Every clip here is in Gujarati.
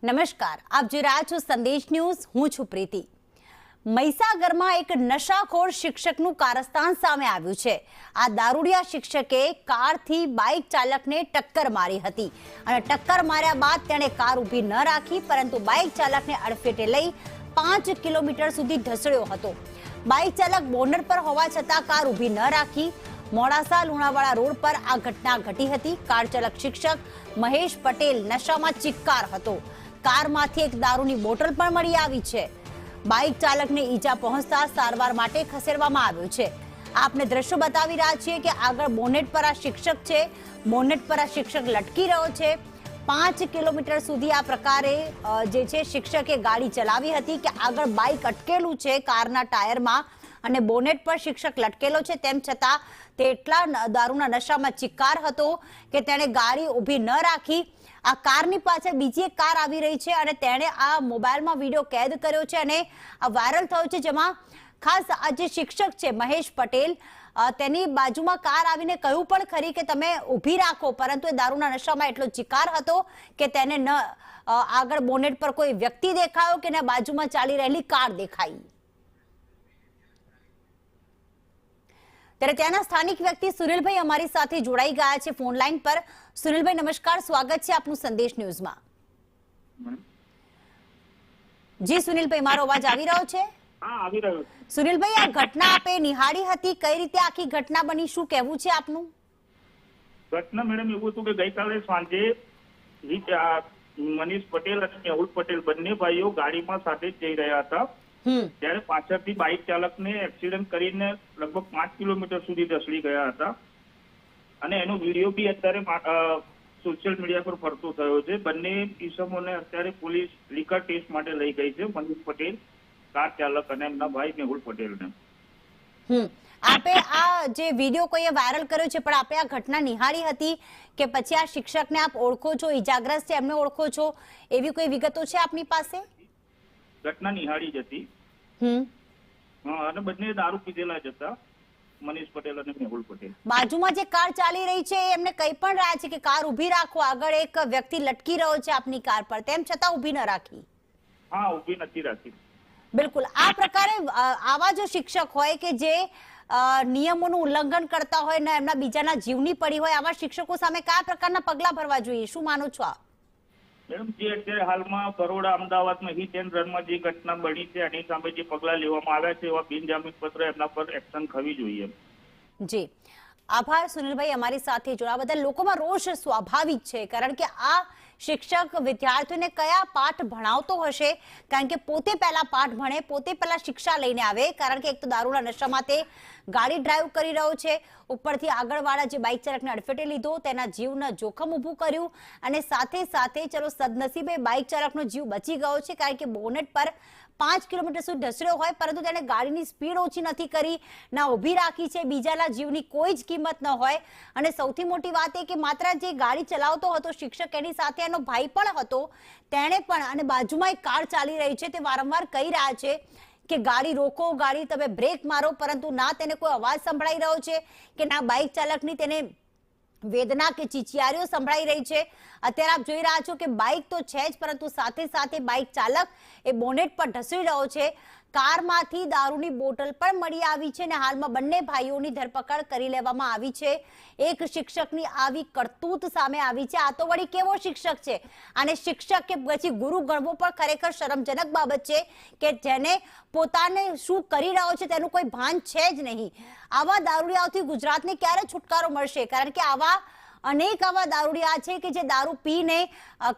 નમસ્કાર, આપ જોઈ રહ્યા છો સંદેશ ન્યૂઝ. હું છું પ્રીતિ. મહીસાગરમાં એક નશાખોર શિક્ષકનું કારસ્તાન સામે આવ્યું છે. આ દારૂડિયા શિક્ષકે કારથી બાઇક ચાલકને ટક્કર મારી હતી અને ટક્કર માર્યા બાદ તેણે કાર ઊભી ન રાખી, પરંતુ બાઇક ચાલકને અડફેટે લઈ 5 કિલોમીટર સુધી ઢસડ્યો હતો. બાઇક ચાલક બોનટ પર હોવા છતાં કાર ઊભી ન રાખી. મોડાસા લુણાવાડા રોડ પર આ ઘટના ઘટી હતી. કાર ચાલક શિક્ષક મહેશ પટેલ નશામાં ચિક્કાર હતો. કારમાંથી એક દારૂની બોટલ પણ મળી આવી છે. બાઇક ચાલકને ઈજા પહોંચતા સારવાર માટે ખસેડવામાં આવ્યો છે. આપને દ્રશ્યો બતાવી રહ્યા છીએ કે આગળ બોનેટ પર આ શિક્ષક છે. બોનેટ પર આ શિક્ષક લટકી રહ્યો છે. 5 કિલોમીટર સુધી આ પ્રકારે જે છે શિક્ષકે ગાડી ચલાવી હતી કે આગળ બાઇક અટકેલું છે કારના ટાયરમાં અને બોનેટ પર શિક્ષક લટકેલો છે. તેમ છતાં તે એટલા દારૂના નશામાં ચિક્કાર હતો કે તેણે ગાડી ઊભી ન રાખી. આ કારની પાછળ બીજી એક કાર આવી રહી છે અને તેણે આ મોબાઈલમાં વિડીયો કેદ કર્યો છે અને આ વાયરલ થયો છે, જેમાં ખાસ આ જે શિક્ષક છે મહેશ પટેલ તેની બાજુમાં કાર આવીને કહ્યું પણ ખરી કે તમે ઊભી રાખો, પરંતુ એ દારૂના નશામાં એટલો ચિકાર હતો કે તેને ન આગળ બોનેટ પર કોઈ વ્યક્તિ દેખાયો કે ન બાજુમાં ચાલી રહેલી કાર દેખાઈ. ત્યારે ત્યાંના સ્થાનિક વ્યક્તિ સુનિલભાઈ અમારી સાથે જોડાઈ ગયા છે ફોન લાઈન પર. સુનિલભાઈ નમસ્કાર, સ્વાગત છે આપનું સંદેશ ન્યૂઝમાં. જી સુનિલભાઈ, મારો અવાજ આવી રહ્યો છે? હા, આવી રહ્યો છે. સુનિલભાઈ, આ ઘટના આપે નિહાળી હતી, કઈ રીતે આખી ઘટના બની, શું કહેવું છે આપનું? ઘટના મેડમ એવું હતું કે ગઈકાલે સાંજે મનીષ પટેલ અને મેહુલ પટેલ બંને ભાઈઓ ગાડીમાં સાથે જ જઈ રહ્યા હતા. ત્યારે પાછળથી બાઇક ચાલકને એક્સિડન્ટ કરીને લગભગ 5 કિલોમીટર સુધી ધસડી ગયા હતા અને એનો વિડીયો બી અત્યારે સોશિયલ મીડિયા પર ફરતો થયો છે. બંને ઈસમોને અત્યારે પોલીસ લીકર ટેસ્ટ માટે લઈ ગઈ છે, મનીષ પટેલ કાર ચાલક અને એમના ભાઈ મેહુલ પટેલને. આપે આ જે વિડીયો કોઈએ વાયરલ કર્યો છે, પણ આપે આ ઘટના નિહાળી હતી કે પછી આ શિક્ષકને આપ ઓળખો છો, ઈજાગ્રસ્ત છે એમને ઓળખો છો, એવી કોઈ વિગતો છે આપની પાસે? ઘટના નિહાળી જ હતી અને બંને દારૂ પીધેલા જ હતા, મનીષ પટેલ અને મેહુલ પટેલ. બાજુમાં જે કાર ચાલી રહી છે એમને કઈ પણ રહ્યા છે કે કાર ઊભી રાખો, આગળ એક વ્યક્તિ લટકી રહ્યો છે આપની કાર પર, તેમ છતાં ઊભી ન રાખી? હા, ઊભી નથી રાખી. બિલકુલ. આ પ્રકારે આવા જો શિક્ષક હોય કે જે નિયમોનું ઉલ્લંઘન કરતા હોય ને એમના બીજાના જીવની પડી હોય, આવા શિક્ષકો સામે કયા પ્રકારના પગલા ભરવા જોઈએ, શું માનો છો આપ? મેડમ, જે અત્યારે હાલમાં બરોડા અમદાવાદમાં હિટ એન્ડ રનમાં જે ઘટના બની છે એની સામે જે પગલા લેવામાં આવ્યા છે એવા બિનજામીન પત્ર એમના પર એક્શન થવી જોઈએ. જી આભાર સુનિલભાઈ અમારી સાથે જોડાવા બદલ. લોકોમાં રોષ સ્વાભાવિક છે, કારણ કે આ શિક્ષક વિદ્યાર્થીઓને કયા પાઠ ભણાવતો હશે, કારણ કે પોતે પહેલા પાઠ ભણે, પોતે પહેલા શિક્ષા લઈને આવે, કારણ કે એક તો દારૂના નશામાં તે ગાડી ડ્રાઈવ કરી રહ્યો છે, ઉપરથી આગળવાળા જે બાઇક ચાલકને અડફેટે લીધો, તેના જીવના જોખમ ઊભું કર્યું અને સાથે સાથે ચલો સદનસીબે બાઇક ચાલકનો જીવ બચી ગયો છે, કારણ કે બોનેટ પર 5 કિલોમીટર સુધી ઢસડ્યો હોય, પરંતુ તેને ગાડીની સ્પીડ ઓછી નથી કરી, ના ઊભી રાખી છે, બીજાના જીવની કોઈ જ કિંમત ન હોય. અને સૌથી મોટી વાત એ કે માત્ર જે ગાડી ચલાવતો હતો શિક્ષક, એની સાથે એનો ભાઈ પણ હતો, તેણે પણ, અને બાજુમાં એક કાર ચાલી રહી છે, તે વારંવાર કહી રહ્યા છે કે ગાડી રોકો, ગાડી તમે બ્રેક મારો, પરંતુ ના તેને કોઈ અવાજ સંભળાઈ રહ્યો છે કે ના બાઇક ચાલકની તેને વેદના કે ચીચિયારીઓ સંભળાઈ રહી છે. અત્યારે આપ જોઈ રહ્યા છો કે બાઇક તો છે જ, પરંતુ સાથે સાથે બાઇક ચાલક એ બોનેટ પર ઢસડી રહ્યો છે. કારમાંથી દારૂની બોટલ પણ મળી આવી છે અને હાલમાં બંને ભાઈઓની ધરપકડ કરી લેવામાં આવી છે. એક શિક્ષકની આવી કરતૂત સામે આવી છે. આ તો વળી કેવો શિક્ષક છે, અને શિક્ષક કે પછી ગુરુ ગણવો પણ ખરેખર શરમજનક બાબત છે કે જેને પોતાને શું કરી રહ્યો છે તેનું કોઈ ભાન છે જ નહીં. આવા દારૂડિયાઓથી ગુજરાતને ક્યારે છુટકારો મળશે? કારણ કે આવા અનેક આવા દારૂડિયા છે કે જે દારૂ પીને,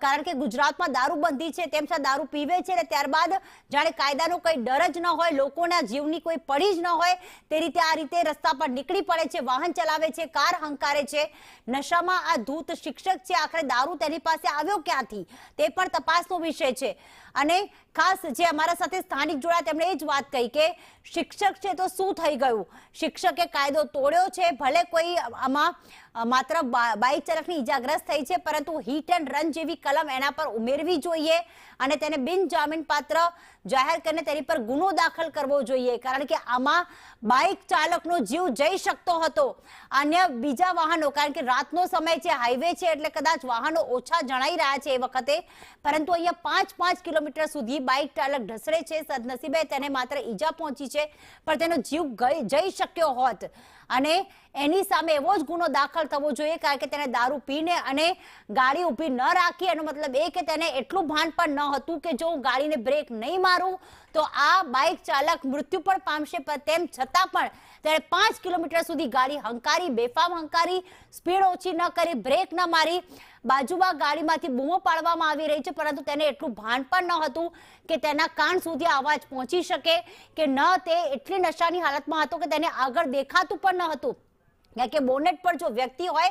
કારણ કે ગુજરાતમાં દારૂબંધી છે તેમ છતાં દારૂ પીવે છે અને ત્યારબાદ જાણે કાયદાનો કોઈ ડર જ ન હોય, લોકોના જીવની કોઈ પડી જ ન હોય તે રીતે આ રીતે રસ્તા પર નીકળી પડે છે, વાહન ચલાવે છે, કાર હંકારે છે. નશામાં આ ધૂત શિક્ષક છે, આખરે દારૂ તેની પાસે આવ્યો ક્યાંથી તે પણ તપાસનો વિષય છે. અને ખાસ જે અમારા સાથે સ્થાનિક જોડાયા તેમણે એ જ વાત કહી કે શિક્ષક છે તો શું થઈ ગયું, શિક્ષકે કાયદો તોડ્યો છે, ભલે કોઈ આમાં માત્ર બાઇક ચાલકની ઈજાગ્રસ્ત થઈ છે, પરંતુ હિટ એન્ડ રન જેવી કલમ એના પર ઉમેરવી જોઈએ અને તેને બિનજામીન પાત્ર જાહેર કરીને તેની પર ગુનો દાખલ કરવો જોઈએ, કારણ કે આમાં બાઇક ચાલકનો જીવ જઈ શકતો હતો. અન્ય બીજા વાહનો, કારણ કે રાતનો સમય છે, હાઈવે છે, એટલે કદાચ વાહનો ઓછા જણાઈ રહ્યા છે એ વખતે, પરંતુ અહીંયા 5 કિલોમીટર સુધી બાઇક ચાલક ઢસડે છે. સદનસીબે તેને માત્ર ઈજા પહોંચી છે, પણ તેનો જીવ જઈ શક્યો હોત અને એની સામે એવો જ ગુનો દાખલ થવો જોઈએ, કારણ કે તેને દારૂ પીને અને ગાડી ઊભી ન રાખી. એનો મતલબ એ કે તેને એટલું ભાન પણ ન હતું કે જો હું ગાડીને બ્રેક નહીં મારું તો આ બાઇક ચાલક મૃત્યુ પણ પામશે, પણ તેમ છતાં પણ તેણે 5 કિલોમીટર સુધી ગાડી હંકારી, બેફામ હંકારી, સ્પીડ ઓછી ન કરી, બ્રેક ન મારી. બાજુમાં ગાડીમાંથી બૂમો પાડવામાં આવી રહી છે, પરંતુ તેને એટલું ભાન પણ ન હતું કે તેના કાન સુધી અવાજ પહોંચી શકે કે ન. તે એટલી નશાની હાલતમાં હતો કે તેને આગળ દેખાતું પણ ન હતું, કારણ કે બોનેટ પર જો વ્યક્તિ હોય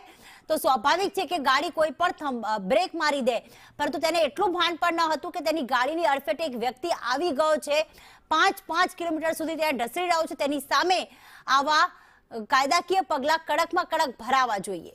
તો સ્વાભાવિક છે કે ગાડી કોઈ પણ બ્રેક મારી દે, પરંતુ તેને એટલું ભાન પણ ન હતું કે તેની ગાડીની અડફેટે એક વ્યક્તિ આવી ગયો છે, 5 કિલોમીટર સુધી ત્યાં ઢસડી રહ્યો છે. તેની સામે આવા કાયદાકીય પગલાં કડકમાં કડક ભરાવા જોઈએ.